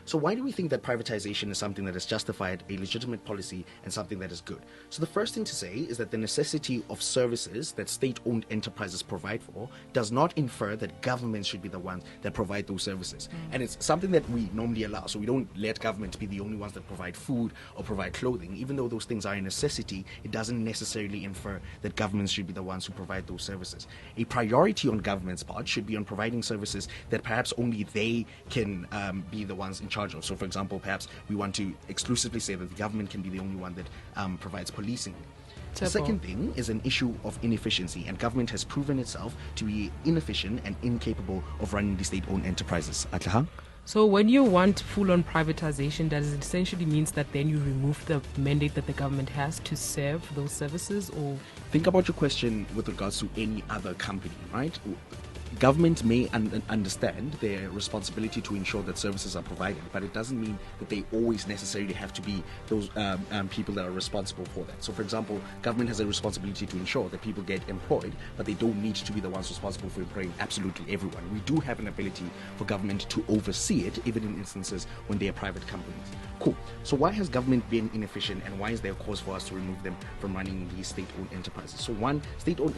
So why do we think that privatization is something that is justified, a legitimate policy, and something that is good? So the first thing to say is that the necessity of services that state-owned enterprises provide for does not infer that governments should be the ones that provide those services. And it's something that we normally allow. So we don't let government be the only ones that provide food or provide clothing. Even though those things are a necessity, it doesn't necessarily infer that governments should be the ones who provide those services. A priority on government's part should be on providing services that perhaps only they can be the ones in charge of. So, for example, perhaps we want to exclusively say that the government can be the only one that provides policing. The second thing is an issue of inefficiency, and government has proven itself to be inefficient and incapable of running the state-owned enterprises. Atlahang? So when you want full-on privatization, does it essentially means that then you remove the mandate that the government has to serve those services? Or think about your question with regards to any other company, right? Government may understand their responsibility to ensure that services are provided, but it doesn't mean that they always necessarily have to be those people that are responsible for that. So, for example, government has a responsibility to ensure that people get employed, but they don't need to be the ones responsible for employing absolutely everyone. We do have an ability for government to oversee it, even in instances when they are private companies. Cool. So why has government been inefficient, and why is there a cause for us to remove them from running these state-owned enterprises? So one, state-owned